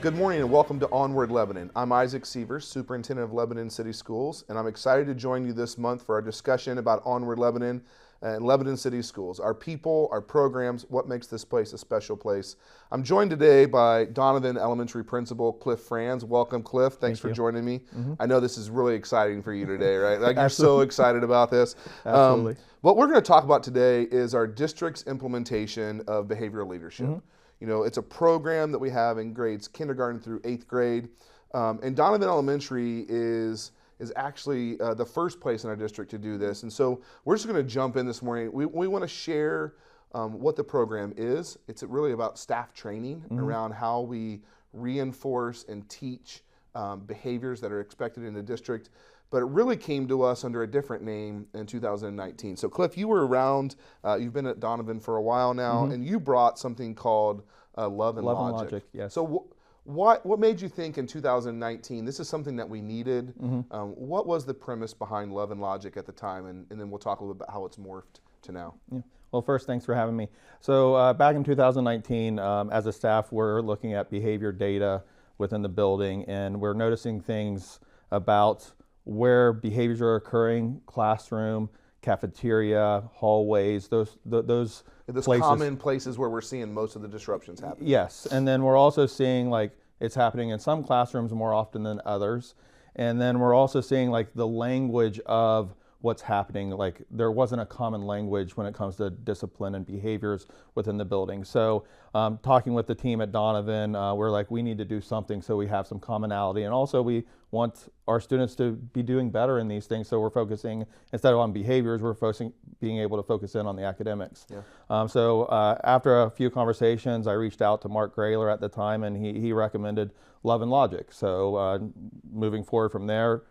Good morning and welcome to Onward Lebanon. I'm Isaac Sievers, Superintendent of Lebanon City Schools, and I'm excited to join you this month for our discussion about Onward Lebanon and Lebanon City Schools, our people, our programs, what makes this place a special place. I'm joined today by Donovan Elementary Principal Cliff Franz. Welcome, Cliff. Thanks for joining me. I know this is really exciting for you today, right? Like you're so excited about this. Absolutely. What we're going to talk about today is our district's implementation of behavioral leadership. You know, it's a program that we have in grades kindergarten through 8th grade. And Donovan Elementary is actually the first place in our district to do this. And so we're just going to jump in this morning. We want to share what the program is. It's really about staff training around how we reinforce and teach behaviors that are expected in the district. But it really came to us under a different name in 2019. So Cliff, you were around, you've been at Donovan for a while now, and you brought something called Love and Logic. Yes. So what made you think in 2019, this is something that we needed? What was the premise behind Love and Logic at the time? And then we'll talk a little bit about how it's morphed to now. Yeah. Well, first, thanks for having me. So back in 2019, as a staff, we're looking at behavior data within the building, and we're noticing things about where behaviors are occurring: classroom, cafeteria, hallways, those places. Common places where we're seeing most of the disruptions happen. Yes, and then we're also seeing like it's happening in some classrooms more often than others. And then we're also seeing like the language of what's happening. Like there wasn't a common language when it comes to discipline and behaviors within the building. So talking with the team at Donovan, we're like, we need to do something so we have some commonality. And also we want our students to be doing better in these things. So we're focusing, instead of on behaviors, we're being able to focus in on the academics. Yeah. So after a few conversations, I reached out to Mark Grayler at the time, and he recommended Love and Logic. So moving forward from there,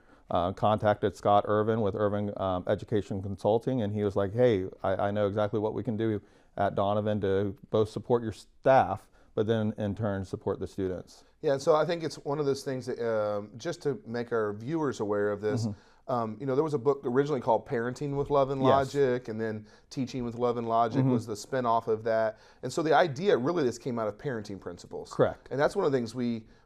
contacted Scott Irvin with Irvin Education Consulting, and he was like, hey, I know exactly what we can do at Donovan to both support your staff, but then in turn support the students. Yeah, so I think it's one of those things that, just to make our viewers aware of this, you know, there was a book originally called Parenting with Love and Logic, and then Teaching with Love and Logic was the spinoff of that. And so the idea, really, this came out of parenting principles. Correct. And that's one of the things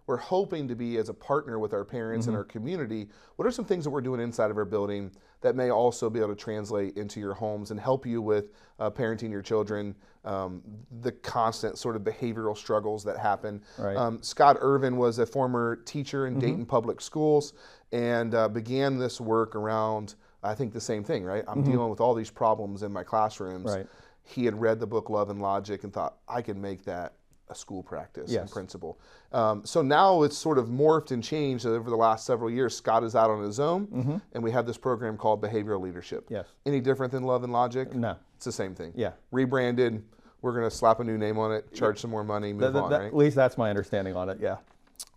we're hoping to be as a partner with our parents and our community. What are some things that we're doing inside of our building that may also be able to translate into your homes and help you with parenting your children, the constant sort of behavioral struggles that happen? Right. Scott Irvin was a former teacher in Dayton Public Schools and began this work around, I think, the same thing, right? I'm dealing with all these problems in my classrooms. Right. He had read the book Love and Logic and thought, I can make that a school practice and principle. So now it's sort of morphed and changed over the last several years. Scott is out on his own, and we have this program called Behavioral Leadership. Yes. Any different than Love and Logic? No. It's the same thing. Yeah. Rebranded, we're going to slap a new name on it, charge some more money, move on, right? At least that's my understanding on it, yeah.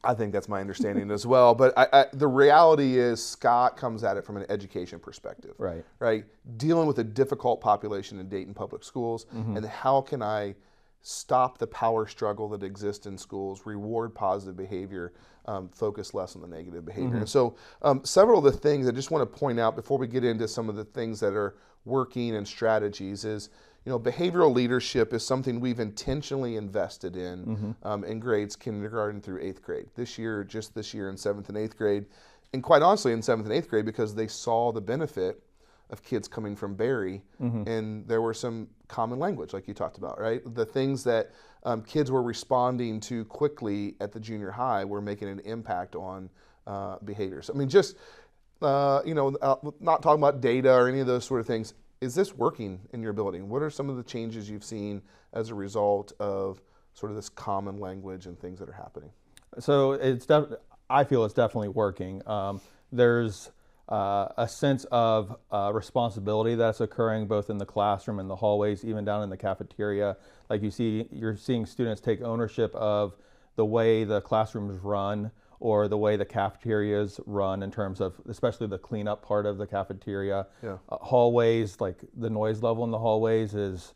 I think that's my understanding as well. But the reality is Scott comes at it from an education perspective. Right. Dealing with a difficult population in Dayton Public Schools, and how can I stop the power struggle that exists in schools, reward positive behavior, focus less on the negative behavior. And so several of the things I just want to point out before we get into some of the things that are working and strategies is, you know, behavioral leadership is something we've intentionally invested in grades kindergarten through 8th grade. This year in 7th and 8th grade, and quite honestly in 7th and 8th grade, because they saw the benefit of kids coming from Berry, and there were some common language like you talked about, right? The things that kids were responding to quickly at the junior high were making an impact on behaviors. I mean, just, you know, not talking about data or any of those sort of things, is this working in your building? What are some of the changes you've seen as a result of sort of this common language and things that are happening? So I feel it's definitely working. There's a sense of responsibility that's occurring both in the classroom and the hallways, even down in the cafeteria. Like you're seeing students take ownership of the way the classrooms run or the way the cafeterias run in terms of especially the cleanup part of the cafeteria. Hallways, like the noise level in the hallways is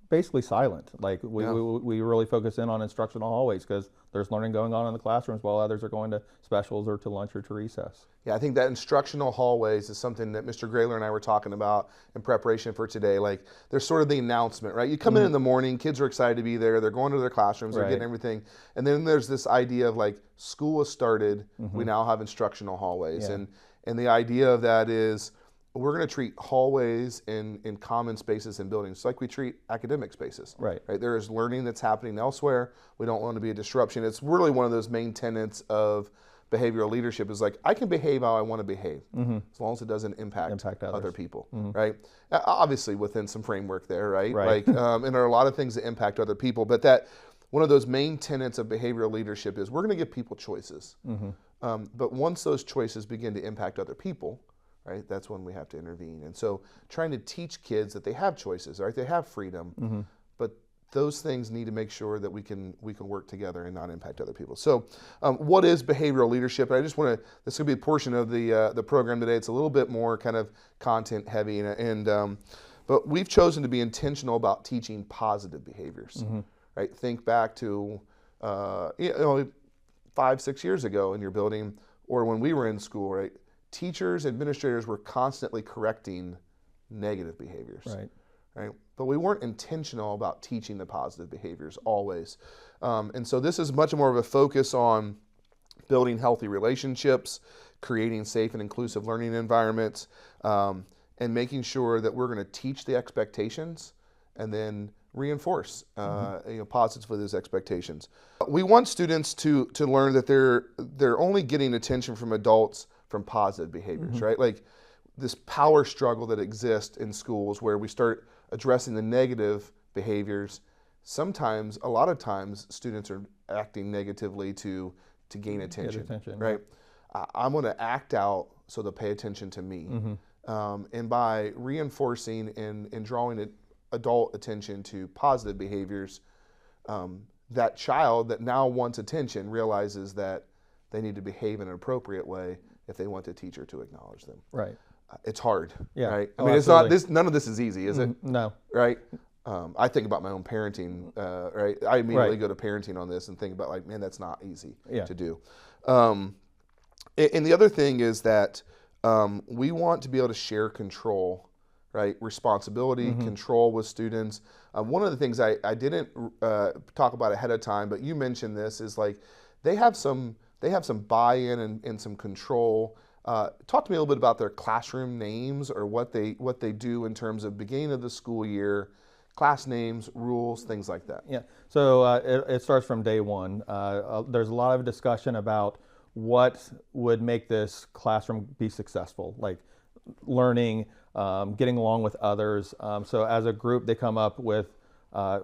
basically silent. Like Yeah. we really focus in on instructional hallways because there's learning going on in the classrooms while others are going to specials or to lunch or to recess. Yeah, I think that instructional hallways is something that Mr. Grayler and I were talking about in preparation for today. Like, there's sort of the announcement, right? You come in the morning, kids are excited to be there, they're going to their classrooms, they're getting everything. And then there's this idea of like, school has started, we now have instructional hallways. Yeah. And the idea of that is, we're going to treat hallways in common spaces and buildings like we treat academic spaces. Right. There is learning that's happening elsewhere. We don't want to be a disruption. It's really one of those main tenets of behavioral leadership is like, I can behave how I want to behave as long as it doesn't impact other people, right? Obviously within some framework there, right? Right. Like, and there are a lot of things that impact other people, but that one of those main tenets of behavioral leadership is we're going to give people choices. But once those choices begin to impact other people, right, that's when we have to intervene. And so trying to teach kids that they have choices, right? They have freedom, but those things need to make sure that we can work together and not impact other people. So what is behavioral leadership? And I just want to, this will be a portion of the program today. It's a little bit more kind of content heavy, but we've chosen to be intentional about teaching positive behaviors, right? Think back to, 5-6 years ago in your building, or when we were in school, right? Teachers, administrators were constantly correcting negative behaviors, right? But we weren't intentional about teaching the positive behaviors always. And so this is much more of a focus on building healthy relationships, creating safe and inclusive learning environments, and making sure that we're going to teach the expectations and then reinforce positively those expectations. We want students to learn that they're only getting attention from adults from positive behaviors, right? Like this power struggle that exists in schools where we start addressing the negative behaviors. Sometimes, a lot of times, students are acting negatively to gain attention, right? I'm going to act out so they'll pay attention to me. And by reinforcing and drawing adult attention to positive behaviors, that child that now wants attention realizes that they need to behave in an appropriate way if they want the teacher to acknowledge them. Right. It's hard, Yeah. right? I Oh, mean, it's absolutely. not this. None of this is easy, is it? No. Right. I think about my own parenting, right? I immediately Right. go to parenting on this and think about like, man, that's not easy Yeah. to do. And the other thing is that we want to be able to share control, right? Responsibility, control with students. One of the things I didn't talk about ahead of time, but you mentioned this, is like they have some buy-in and some control. Talk to me a little bit about their classroom names or what they do in terms of beginning of the school year, class names, rules, things like that. Yeah. So it starts from day one. There's a lot of discussion about what would make this classroom be successful, like learning, getting along with others. So as a group, they come up with,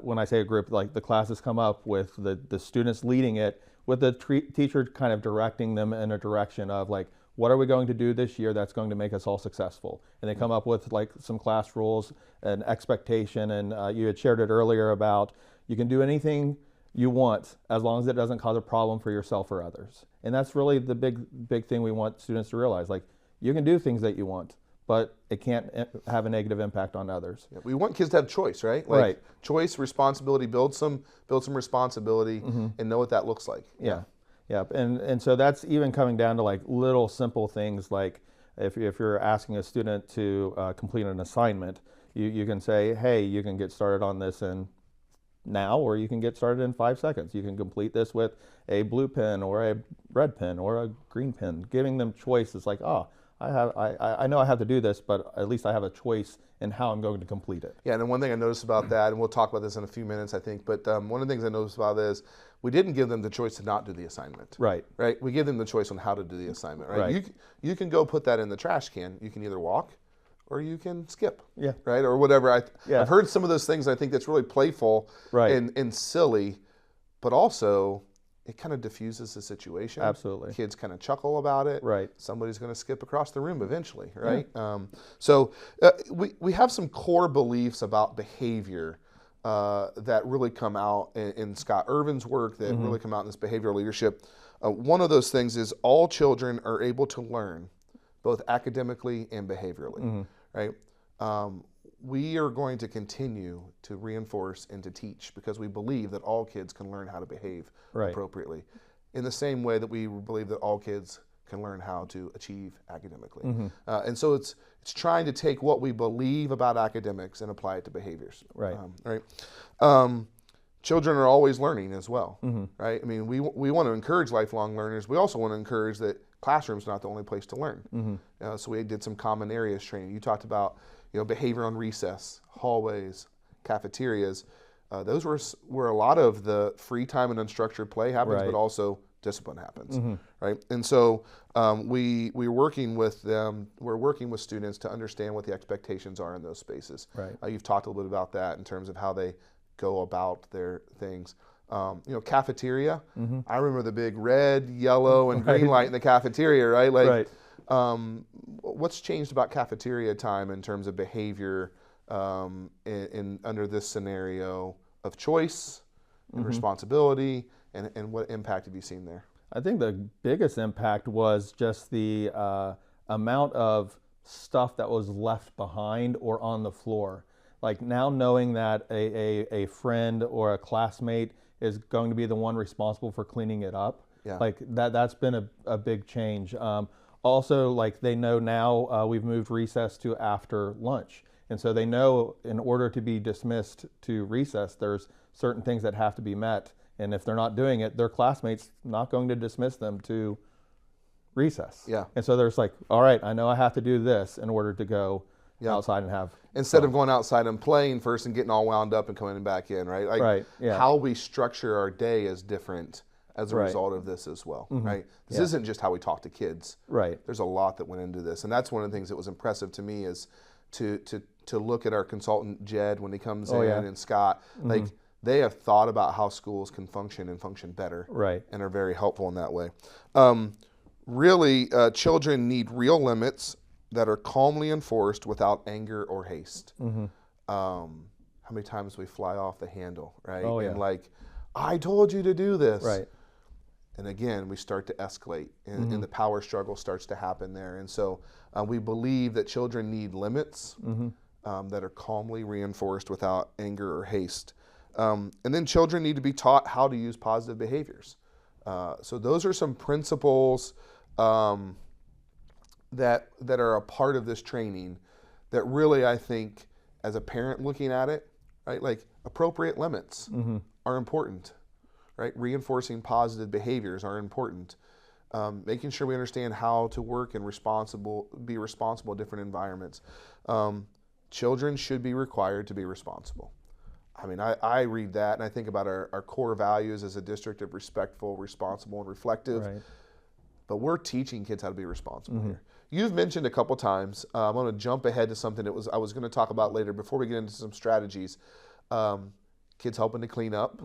when I say a group, like the classes come up with the students leading it, with the teacher kind of directing them in a direction of like, what are we going to do this year that's going to make us all successful? And they come up with like some class rules and expectation. And you had shared it earlier about you can do anything you want as long as it doesn't cause a problem for yourself or others. And that's really the big thing we want students to realize. Like, you can do things that you want, but it can't have a negative impact on others. Yeah, we want kids to have choice, right? Like choice, responsibility, build some responsibility and know what that looks like. Yeah. Yeah, and so that's even coming down to like little simple things, like if you're asking a student to complete an assignment, you can say, hey, you can get started on this now, or you can get started in 5 seconds. You can complete this with a blue pen or a red pen or a green pen. Giving them choice is like, I know I have to do this, but at least I have a choice in how I'm going to complete it. Yeah, and then one thing I noticed about that, and we'll talk about this in a few minutes, I think, but one of the things I noticed about this is we didn't give them the choice to not do the assignment. Right. Right? We give them the choice on how to do the assignment, right? Right. You can go put that in the trash can. You can either walk or you can skip. Yeah. Right? Or whatever. Yeah. I've heard some of those things, I think that's really playful Right. and silly, but also it kind of diffuses the situation. Absolutely. Kids kind of chuckle about it. Right. Somebody's going to skip across the room eventually, right? Yeah. So we have some core beliefs about behavior that really come out in Scott Irvin's work, that really come out in this behavioral leadership. One of those things is all children are able to learn, both academically and behaviorally, right? we are going to continue to reinforce and to teach because we believe that all kids can learn how to behave appropriately in the same way that we believe that all kids can learn how to achieve academically. And so it's trying to take what we believe about academics and apply it to behaviors. Children are always learning as well, right? I mean, we want to encourage lifelong learners. We also want to encourage that classroom's not the only place to learn. So we did some common areas training. You talked about behavior on recess, hallways, cafeterias. Those where a lot of the free time and unstructured play happens, but also discipline happens, right? And so we're working with them. We're working with students to understand what the expectations are in those spaces. You've talked a little bit about that in terms of how they go about their things. Cafeteria. I remember the big red, yellow, and green light in the cafeteria, right? What's changed about cafeteria time in terms of behavior under this scenario of choice and responsibility, and what impact have you seen there? I think the biggest impact was just the amount of stuff that was left behind or on the floor. Like now knowing that a friend or a classmate is going to be the one responsible for cleaning it up, like that's been a big change. Also, like they know now we've moved recess to after lunch. And so they know in order to be dismissed to recess, there's certain things that have to be met. And if they're not doing it, their classmates not going to dismiss them to recess. And so there's like, all right, I know I have to do this in order to go outside and have instead of going outside and playing first and getting all wound up and coming back in, right? Like how we structure our day is different as a result of this as well, right? This isn't just how we talk to kids. There's a lot that went into this, and that's one of the things that was impressive to me is to look at our consultant Jed when he comes in and Scott, like they have thought about how schools can function and function better, and are very helpful in that way. Really, children need real limits that are calmly enforced without anger or haste. How many times we fly off the handle, right? And like, I told you to do this. And again, we start to escalate, and the power struggle starts to happen there. And so we believe that children need limits that are calmly reinforced without anger or haste. And then children need to be taught how to use positive behaviors. So those are some principles that are a part of this training that really, I think, as a parent looking at it, right, like appropriate limits are important, right? Reinforcing positive behaviors are important. Making sure we understand how to work and be responsible in different environments. Children should be required to be responsible. I mean, I read that and I think about our core values as a district of respectful, responsible, and reflective. But we're teaching kids how to be responsible here. You've mentioned a couple times, I'm going to jump ahead to something that I was going to talk about later before we get into some strategies. Kids helping to clean up.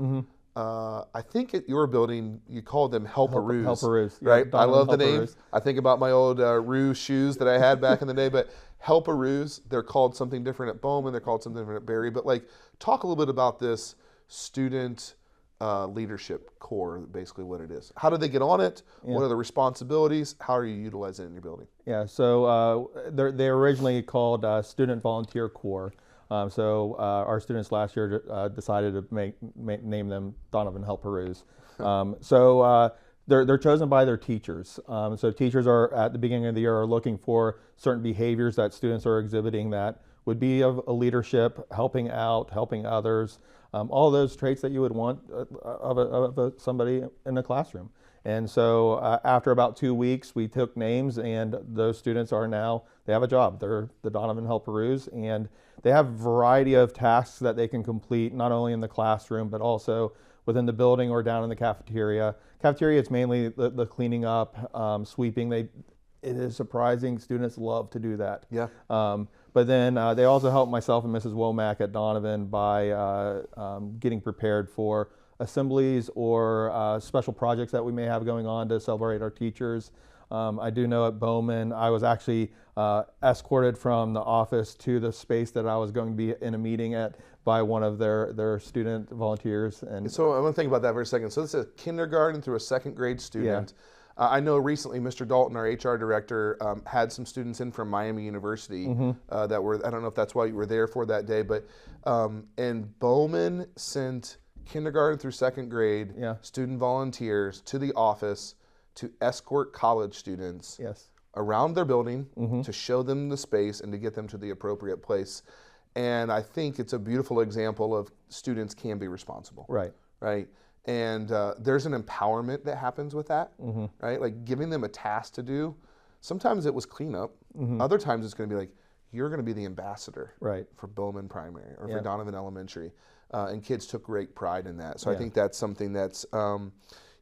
I think at your building, you called them helperoos. Helperoos, right? I love the name. I think about my old Roo shoes that I had back in the day, but helperoos, they're called something different at Bowman, they're called something different at Berry. But like, talk a little bit about this student leadership core, basically what it is. How do they get on it? What are the responsibilities? How are you utilizing it in your building? So they're originally called Student Volunteer Corps. So our students last year decided to name them Donovan Helperoos. They're chosen by their teachers. So teachers are at the beginning of the year are looking for certain behaviors that students are exhibiting that would be of a leadership, helping out, helping others, all those traits that you would want of somebody in a classroom. And so after about 2 weeks, we took names, and those students they have a job. They're the Donovan Helperoos, and they have a variety of tasks that they can complete, not only in the classroom, but also within the building or down in the cafeteria. Cafeteria, it's mainly the cleaning up, sweeping. It is surprising. Students love to do that. But then they also help myself and Mrs. Womack at Donovan by getting prepared for assemblies or special projects that we may have going on to celebrate our teachers. I do know at Bowman, I was actually escorted from the office to the space that I was going to be in a meeting at by one of their student volunteers. And so I want to think about that for a second. So this is a kindergarten through a second grade student. I know recently Mr. Dalton, our HR director, had some students in from Miami University that were, I don't know if that's why you were there for that day, but and Bowman sent kindergarten through second grade student volunteers to the office to escort college students around their building to show them the space and to get them to the appropriate place. And I think it's a beautiful example of students can be responsible. Right. And there's an empowerment that happens with that, right? Like giving them a task to do. Sometimes it was cleanup. Other times it's going to be like, you're going to be the ambassador for Bowman Primary or for Donovan Elementary. And kids took great pride in that. So I think that's something that's, so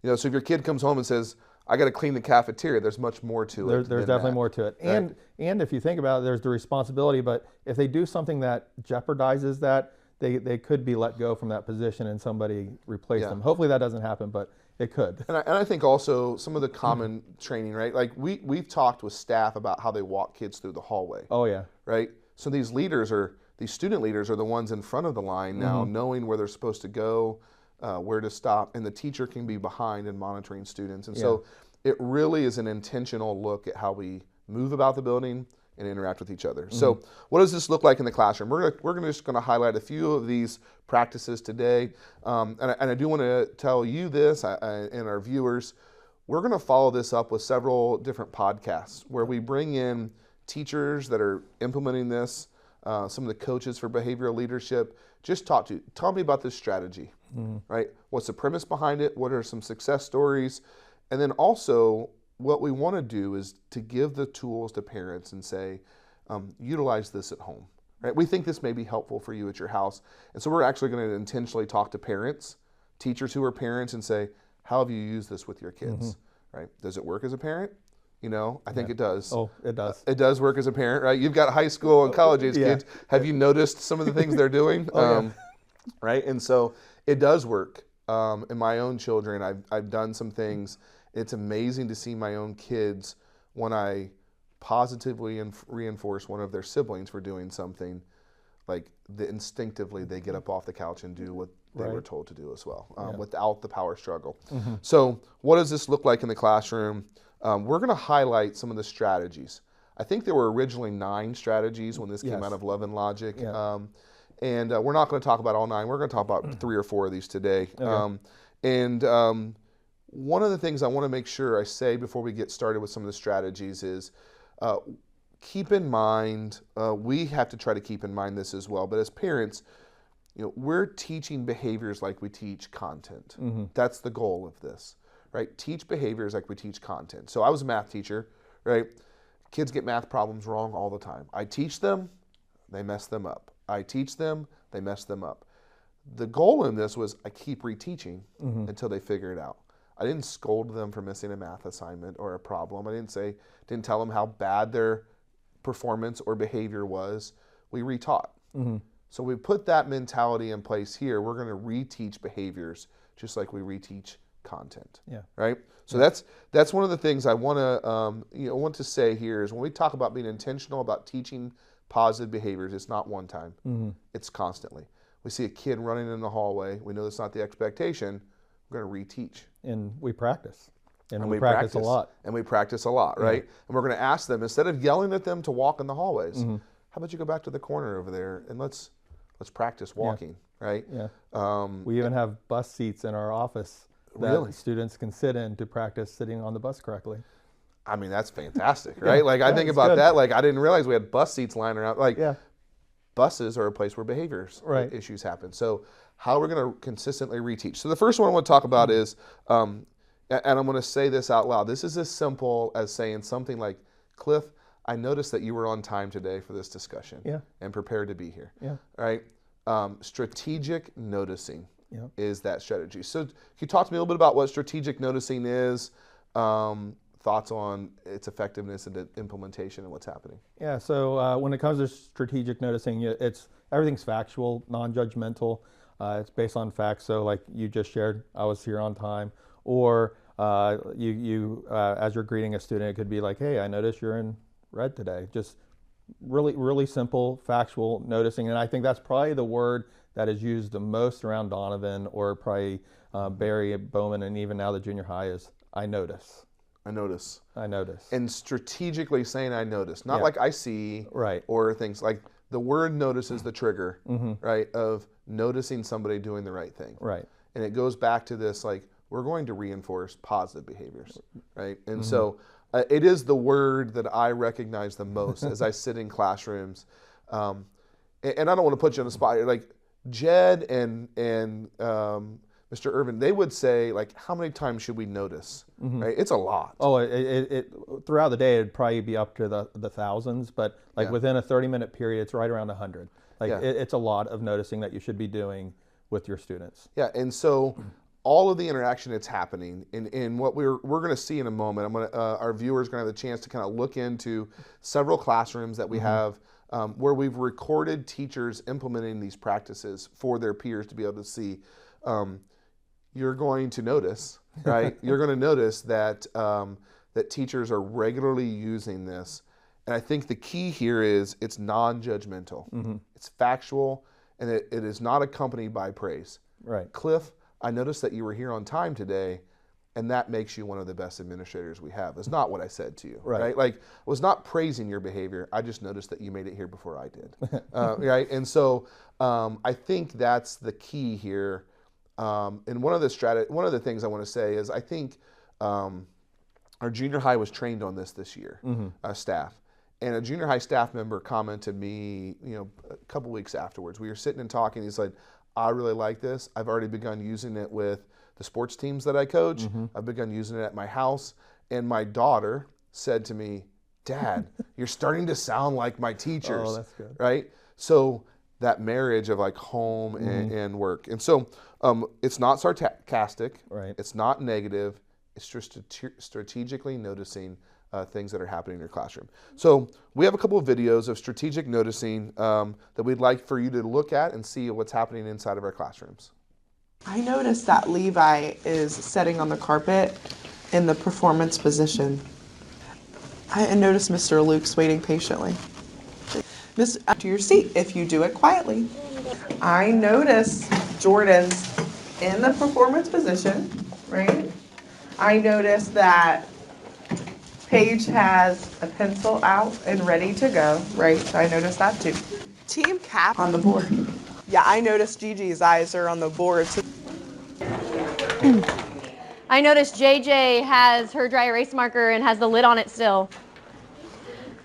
if your kid comes home and says, I got to clean the cafeteria, there's much more to it. There's definitely more to it. And if you think about it, there's the responsibility, but if they do something that jeopardizes that, they could be let go from that position and somebody replace them. Hopefully that doesn't happen, but it could. And I think also some of the common training, right? Like we've talked with staff about how they walk kids through the hallway. Oh yeah. Right? So these student leaders are the ones in front of the line now, knowing where they're supposed to go, where to stop, and the teacher can be behind and monitoring students. And so it really is an intentional look at how we move about the building and interact with each other. So what does this look like in the classroom? We're just going to highlight a few of these practices today. And I do want to tell you this and our viewers, we're going to follow this up with several different podcasts where we bring in teachers that are implementing this, some of the coaches for behavioral leadership. Just tell me about this strategy, right? What's the premise behind it? What are some success stories? And then also, what we want to do is to give the tools to parents and say, utilize this at home, right? We think this may be helpful for you at your house. And so we're actually going to intentionally talk to parents, teachers who are parents, and say, how have you used this with your kids, right? Does it work as a parent? I think it does. Oh, it does. It does work as a parent, right? You've got high school and college age kids. Have you noticed some of the things they're doing? Right? And so it does work. In my own children, I've done some things. It's amazing to see my own kids when I positively reinforce one of their siblings for doing something, like instinctively they get up off the couch and do what they were told to do as well, without the power struggle. So what does this look like in the classroom? We're going to highlight some of the strategies. I think there were originally 9 strategies when this came out of Love and Logic. And we're not going to talk about all 9. We're going to talk about 3 or 4 of these today. One of the things I want to make sure I say before we get started with some of the strategies is keep in mind, we have to try to keep in mind this as well, but as parents, we're teaching behaviors like we teach content. That's the goal of this, right? Teach behaviors like we teach content. So I was a math teacher, right? Kids get math problems wrong all the time. I teach them, they mess them up. I teach them, they mess them up. The goal in this was I keep reteaching until they figure it out. I didn't scold them for missing a math assignment or a problem. I didn't tell them how bad their performance or behavior was. We retaught. So we put that mentality in place here. We're going to reteach behaviors just like we reteach content. Right? So that's one of the things I want to say here is when we talk about being intentional about teaching positive behaviors, it's not one time. It's constantly. We see a kid running in the hallway. We know that's not the expectation. We're going to reteach. And we practice. And we practice a lot. And we practice a lot, right? And we're going to ask them, instead of yelling at them to walk in the hallways, how about you go back to the corner over there and let's practice walking, right? We even have bus seats in our office that students can sit in to practice sitting on the bus correctly. I mean, that's fantastic, right? Like, I think about that. Like, I didn't realize we had bus seats lying around. Like, buses are a place where behaviors issues happen. So how we're going to consistently reteach. So the first one I want to talk about is, and I'm going to say this out loud. This is as simple as saying something like, Cliff, I noticed that you were on time today for this discussion and prepared to be here. Right? Strategic noticing is that strategy. So can you talk to me a little bit about what strategic noticing is? Thoughts on its effectiveness and implementation and what's happening? Yeah, so when it comes to strategic noticing, everything's factual, non-judgmental. It's based on facts. So like you just shared, I was here on time. Or you as you're greeting a student, it could be like, hey, I noticed you're in red today. Just really, really simple, factual noticing. And I think that's probably the word that is used the most around Donovan or probably Barry, Bowman, and even now the junior high is, I notice. I notice. I notice. And strategically saying I notice. Not Yeah. like I see Right. or things like the word notice is the trigger, right, of noticing somebody doing the right thing. Right. And it goes back to this, like, we're going to reinforce positive behaviors, right? And so it is the word that I recognize the most as I sit in classrooms. And I don't want to put you on the spot. Like Jed and Mr. Irvin, they would say, like, how many times should we notice? Right? It's a lot. Oh, it throughout the day, it'd probably be up to the thousands, but like within a 30-minute period, it's right around 100. Like it's a lot of noticing that you should be doing with your students. Yeah, and so all of the interaction that's happening, and what we're going to see in a moment, our viewers are going to have the chance to kind of look into several classrooms that we have where we've recorded teachers implementing these practices for their peers to be able to see. You're going to notice, right? You're going to notice that that teachers are regularly using this. And I think the key here is it's non-judgmental. It's factual, and it is not accompanied by praise. Right. Cliff, I noticed that you were here on time today, and that makes you one of the best administrators we have. It's not what I said to you, right? Like, I was not praising your behavior. I just noticed that you made it here before I did, right? And so I think that's the key here. And one of the things I want to say is I think our junior high was trained on this year, staff. And a junior high staff member commented me, a couple weeks afterwards. We were sitting and talking. He's like, I really like this. I've already begun using it with the sports teams that I coach. I've begun using it at my house. And my daughter said to me, Dad, you're starting to sound like my teachers. Oh, that's good. Right? So that marriage of like home and work. And so it's not sarcastic. Right. It's not negative. It's just strategically noticing things that are happening in your classroom. So we have a couple of videos of strategic noticing that we'd like for you to look at and see what's happening inside of our classrooms. I noticed that Levi is sitting on the carpet in the performance position. I noticed Mr. Luke's waiting patiently. Miss, to your seat if you do it quietly. I noticed Jordan's in the performance position, right? I noticed that Paige has a pencil out and ready to go, right? So I noticed that too. Team cap on the board. Yeah, I noticed Gigi's eyes are on the board. So I noticed JJ has her dry erase marker and has the lid on it still.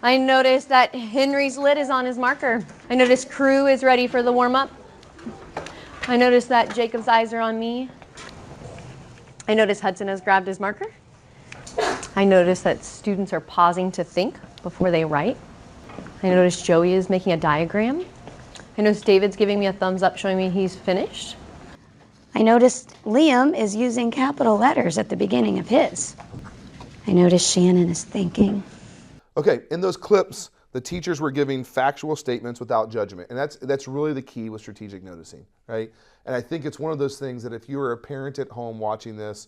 I noticed that Henry's lid is on his marker. I noticed Crew is ready for the warm-up. I noticed that Jacob's eyes are on me. I noticed Hudson has grabbed his marker. I noticed that students are pausing to think before they write. I noticed Joey is making a diagram. I noticed David's giving me a thumbs up showing me he's finished. I noticed Liam is using capital letters at the beginning of his. I noticed Shannon is thinking. Okay, in those clips, the teachers were giving factual statements without judgment. And that's really the key with strategic noticing, right? And I think it's one of those things that if you're a parent at home watching this,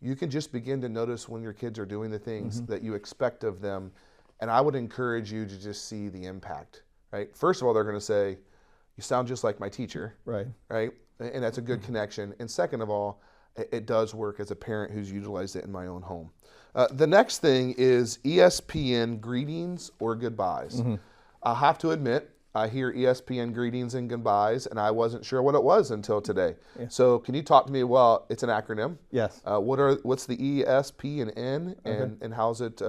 you can just begin to notice when your kids are doing the things that you expect of them. And I would encourage you to just see the impact, right? First of all, they're going to say, you sound just like my teacher, Right. right? And that's a good connection. And second of all, it does work as a parent who's utilized it in my own home. The next thing is ESPN greetings or goodbyes. I have to admit, I hear ESPN greetings and goodbyes, and I wasn't sure what it was until today. Yeah. So can you talk to me? Well, it's an acronym. Yes. What's the E, S, P, and N, and how's it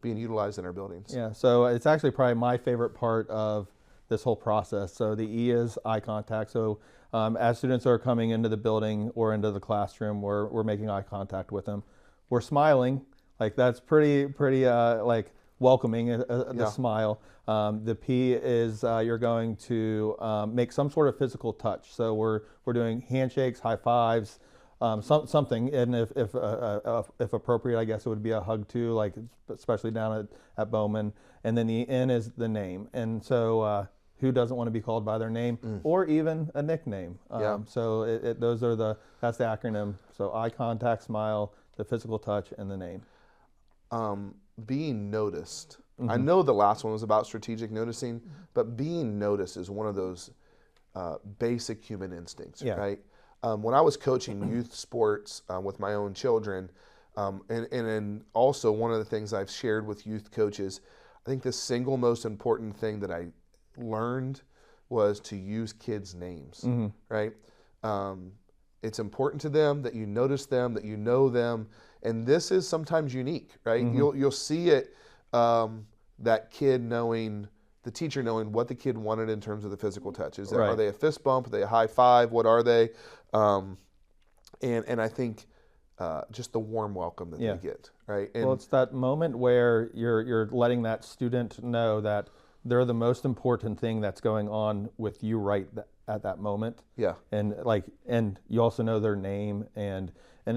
being utilized in our buildings? Yeah, so it's actually probably my favorite part of this whole process. So the E is eye contact. So as students are coming into the building or into the classroom, we're making eye contact with them. We're smiling. Like that's pretty like welcoming, the smile. The P is you're going to make some sort of physical touch. So we're doing handshakes, high fives, something. And if appropriate, I guess it would be a hug too, like especially down at Bowman. And then the N is the name. And so who doesn't want to be called by their name or even a nickname? So that's the acronym. So eye contact, smile, the physical touch, and the name. Being noticed. I know the last one was about strategic noticing, but being noticed is one of those basic human instincts, right? When I was coaching youth sports with my own children, And also one of the things I've shared with youth coaches, I think the single most important thing that I learned was to use kids' names, right? It's important to them that you notice them, that you know them, and this is sometimes unique, right? You'll see it, that kid knowing, the teacher knowing what the kid wanted in terms of the physical touches. Are they a fist bump? Are they a high five? What are they? And I think just the warm welcome that they get, right? And well, it's that moment where you're letting that student know that they're the most important thing that's going on with you at that moment. Yeah. And you also know their name, and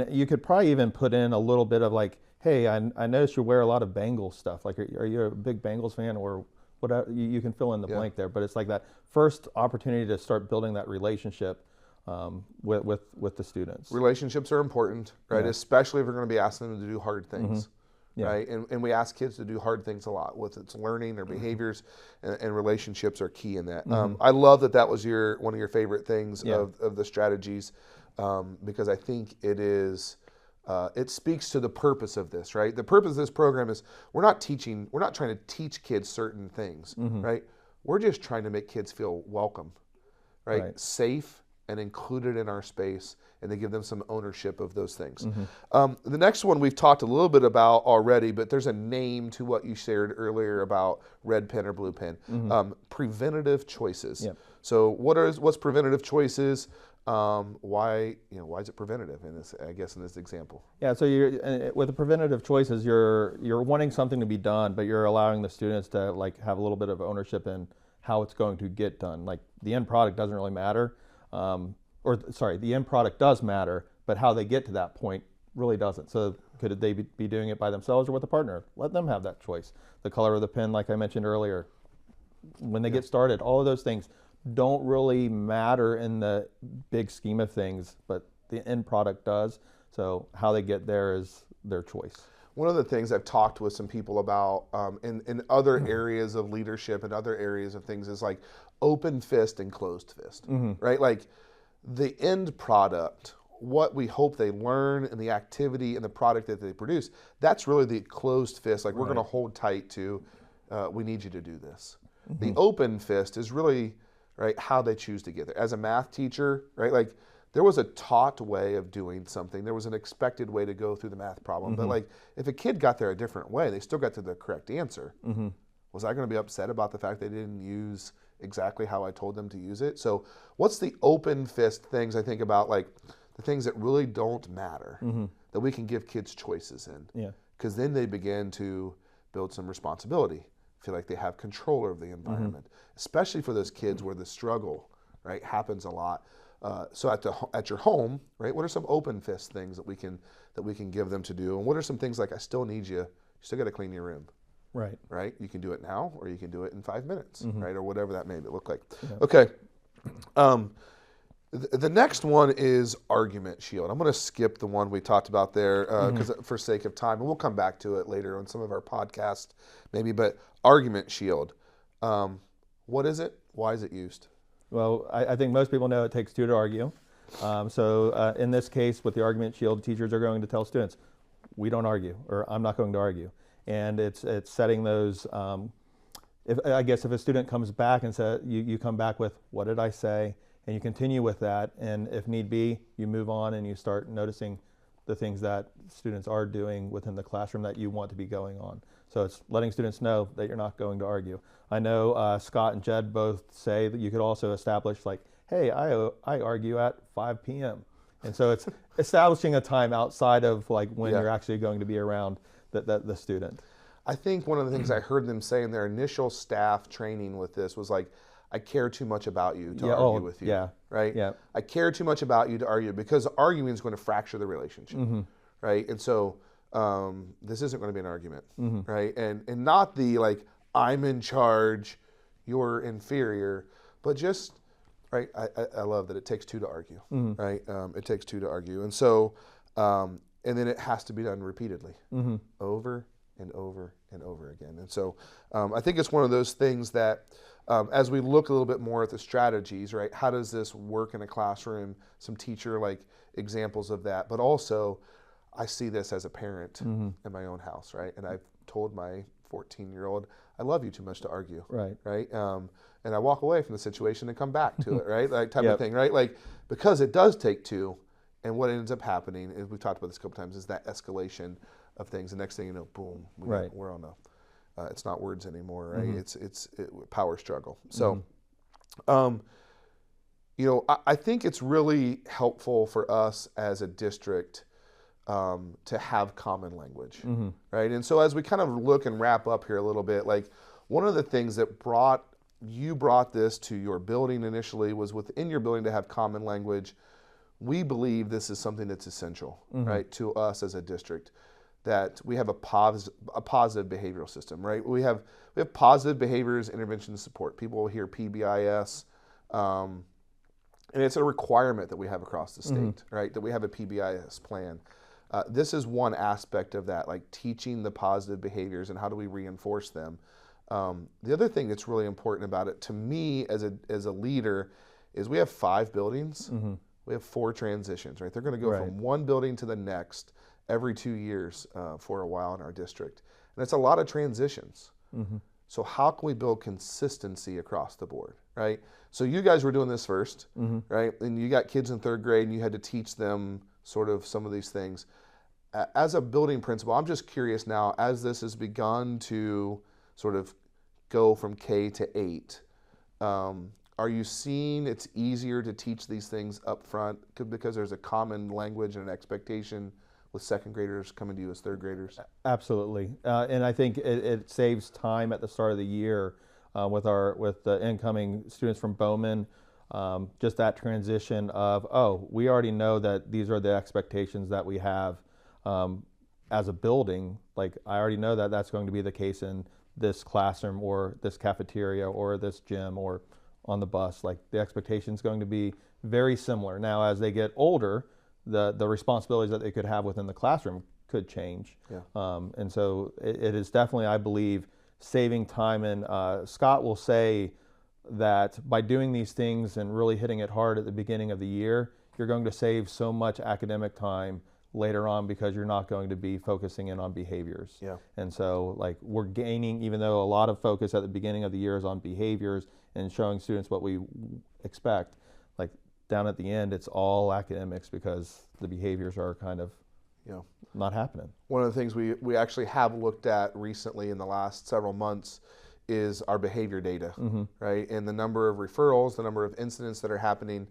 you could probably even put in a little bit of like, hey, I noticed you wear a lot of Bengals stuff. Like, are you a big Bengals fan, or whatever? You can fill in the blank there, but it's like that first opportunity to start building that relationship with the students. Relationships are important, right? Especially if we're going to be asking them to do hard things. Right, and we ask kids to do hard things a lot with its learning or behaviors, and relationships are key in that. I love that was one of your favorite things of the strategies, because I think it speaks to the purpose of this, right? The purpose of this program is we're not trying to teach kids certain things, right? We're just trying to make kids feel welcome, right? Safe and included in our space, and to give them some ownership of those things. The next one we've talked a little bit about already, but there's a name to what you shared earlier about red pen or blue pen. Preventative choices. So what's preventative choices? Why is it preventative in this? I guess in this example. Yeah. So with the preventative choices, you're wanting something to be done, but you're allowing the students to like have a little bit of ownership in how it's going to get done. Like the end product doesn't really matter. The end product does matter, but how they get to that point really doesn't. So could they be doing it by themselves or with a partner? Let them have that choice. The color of the pen, like I mentioned earlier, when they get started, all of those things don't really matter in the big scheme of things, but the end product does. So how they get there is their choice. One of the things I've talked with some people about in other areas of leadership and other areas of things is like open fist and closed fist, right? Like the end product, what we hope they learn and the activity and the product that they produce, that's really the closed fist. Like we're going to hold tight to, we need you to do this. The open fist is really, right, how they choose to get there. As a math teacher, right, like there was a taught way of doing something. There was an expected way to go through the math problem. But like if a kid got there a different way, they still got to the correct answer. Was I going to be upset about the fact they didn't use exactly how I told them to use it? So what's the open fist things I think about, like the things that really don't matter, that we can give kids choices in? Because then they begin to build some responsibility, feel like they have control over the environment, especially for those kids where the struggle, right, happens a lot. So at your home, right, what are some open fist things that we can give them to do? And what are some things like, I still need you still got to clean your room. Right. You can do it now, or you can do it in 5 minutes, right, or whatever that may look like. Okay. The next one is argument shield. I'm going to skip the one we talked about there because for sake of time, and we'll come back to it later on some of our podcasts maybe. But argument shield, what is it? Why is it used? Well, I think most people know it takes two to argue. So in this case, with the argument shield, teachers are going to tell students, we don't argue, or I'm not going to argue. And it's setting those, if a student comes back and says, you come back with, what did I say? And you continue with that. And if need be, you move on and you start noticing the things that students are doing within the classroom that you want to be going on. So it's letting students know that you're not going to argue. I know Scott and Jed both say that you could also establish like, hey, I argue at 5 p.m. And so it's establishing a time outside of like when you're actually going to be around the student. I think one of the things I heard them say in their initial staff training with this was like, I care too much about you to argue with you, right? I care too much about you to argue, because arguing is going to fracture the relationship, right? And so this isn't going to be an argument, right? And not the like, I'm in charge, you're inferior, but just, right, I love that it takes two to argue, right? It takes two to argue. And so, and then it has to be done repeatedly, over and over and over again. And so I think it's one of those things that as we look a little bit more at the strategies, right, how does this work in a classroom, some teacher like examples of that, but also I see this as a parent in my own house, right? And I've told my 14-year-old, I love you too much to argue, Right. right? And I walk away from the situation and come back to it, right? Like type of thing, right? Like, because it does take two, and what ends up happening, is we've talked about this a couple times, is that escalation of things. The next thing you know, boom, we're on a, it's not words anymore, right? It's power struggle. So, you know, I think it's really helpful for us as a district to have common language, right? And so as we kind of look and wrap up here a little bit, like one of the things that brought this to your building initially was within your building to have common language. We believe this is something that's essential, right, to us as a district, that we have a positive behavioral system, right? We have positive behaviors, intervention, support. People will hear PBIS, and it's a requirement that we have across the state, right? That we have a PBIS plan. This is one aspect of that, like teaching the positive behaviors and how do we reinforce them. The other thing that's really important about it, to me as a leader, is we have 5 buildings. We have 4 transitions, right? They're going to go from one building to the next every 2 years for a while in our district. And it's a lot of transitions. So how can we build consistency across the board, right? So you guys were doing this first, right? And you got kids in 3rd grade and you had to teach them sort of some of these things. As a building principal, I'm just curious now, as this has begun to sort of go from K to 8, are you seeing it's easier to teach these things up front because there's a common language and an expectation with 2nd graders coming to you as 3rd graders? Absolutely, and I think it saves time at the start of the year with the incoming students from Bowman. Just that transition of, oh, we already know that these are the expectations that we have as a building. Like, I already know that that's going to be the case in this classroom or this cafeteria or this gym or on the bus. Like, the expectation is going to be very similar. Now, as they get older, the responsibilities that they could have within the classroom could change. And so it is definitely, I believe, saving time. And Scott will say that by doing these things and really hitting it hard at the beginning of the year, you're going to save so much academic time later on because you're not going to be focusing in on behaviors. And so, like, we're gaining, even though a lot of focus at the beginning of the year is on behaviors and showing students what we expect, like down at the end, it's all academics because the behaviors are kind of not happening. One of the things we actually have looked at recently in the last several months is our behavior data, right? And the number of referrals, the number of incidents that are happening.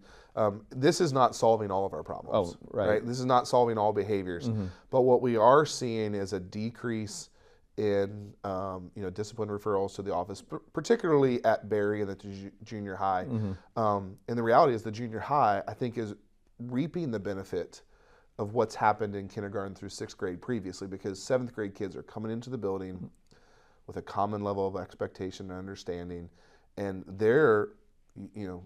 This is not solving all of our problems, right? This is not solving all behaviors. But what we are seeing is a decrease in discipline referrals to the office, particularly at Berry and the junior high. And the reality is the junior high, I think, is reaping the benefit of what's happened in kindergarten through 6th grade previously, because 7th grade kids are coming into the building with a common level of expectation and understanding. And they're,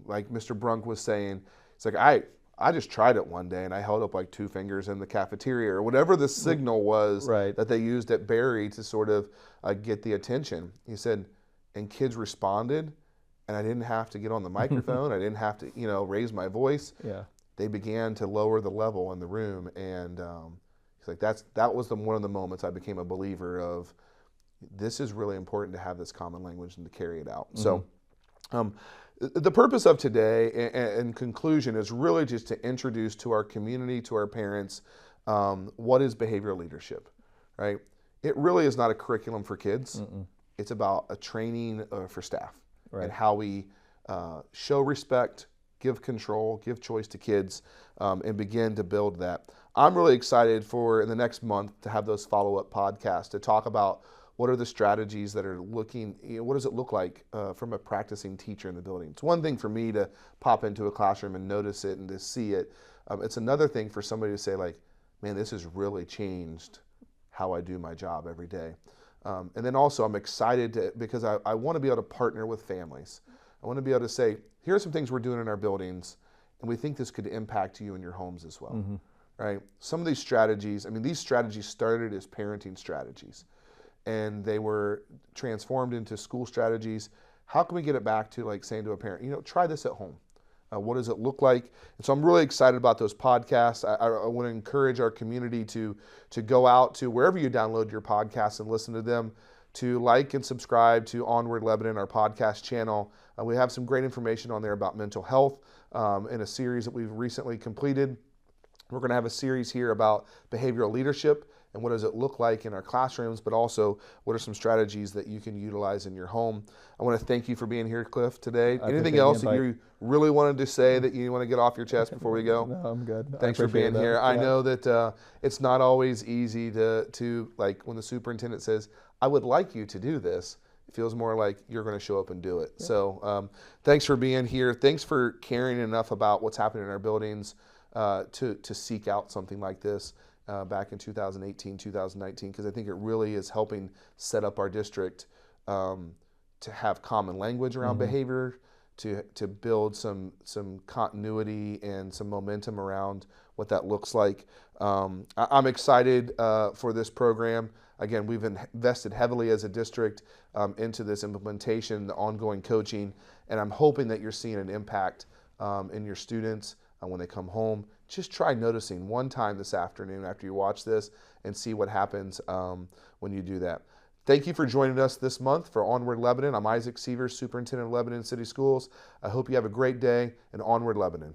like Mr. Brunk was saying, it's like, I just tried it one day and I held up like 2 fingers in the cafeteria or whatever the signal was that they used at Berry to sort of get the attention. He said, and kids responded, and I didn't have to get on the microphone. I didn't have to, raise my voice. They began to lower the level in the room. And he's like, that was one of the moments I became a believer of, this is really important to have this common language and to carry it out. So the purpose of today, in conclusion, is really just to introduce to our community, to our parents, what is behavioral leadership, right? It really is not a curriculum for kids. It's about a training for staff and how we show respect, give control, give choice to kids, and begin to build that. I'm really excited for, in the next month, to have those follow-up podcasts to talk about what are the strategies that are looking, what does it look like from a practicing teacher in the building? It's one thing for me to pop into a classroom and notice it and to see it. It's another thing for somebody to say, like, man, this has really changed how I do my job every day. And then also I'm excited because I want to be able to partner with families. I want to be able to say, here are some things we're doing in our buildings, and we think this could impact you in your homes as well, right? Some of these strategies, these strategies started as parenting strategies, and they were transformed into school strategies. How can we get it back to, like, saying to a parent, try this at home? What does it look like? And so I'm really excited about those podcasts. I want to encourage our community to go out to wherever you download your podcasts and listen to them, to like and subscribe to Onward Lebanon, our podcast channel. We have some great information on there about mental health in a series that we've recently completed. We're going to have a series here about behavioral leadership and what does it look like in our classrooms, but also what are some strategies that you can utilize in your home. I want to thank you for being here, Cliff, today. Anything else that you really wanted to say that you want to get off your chest before we go? No, I'm good. Thanks for being here. I know that it's not always easy to like when the superintendent says, I would like you to do this. It feels more like you're going to show up and do it. Yeah. So thanks for being here. Thanks for caring enough about what's happening in our buildings to seek out something like this back in 2018, 2019, because I think it really is helping set up our district to have common language around behavior, to build some continuity and some momentum around what that looks like. I'm excited for this program. Again, we've invested heavily as a district into this implementation, the ongoing coaching, and I'm hoping that you're seeing an impact in your students when they come home. Just try noticing one time this afternoon after you watch this and see what happens when you do that. Thank you for joining us this month for Onward Lebanon. I'm Isaac Seavers, Superintendent of Lebanon City Schools. I hope you have a great day, and Onward Lebanon.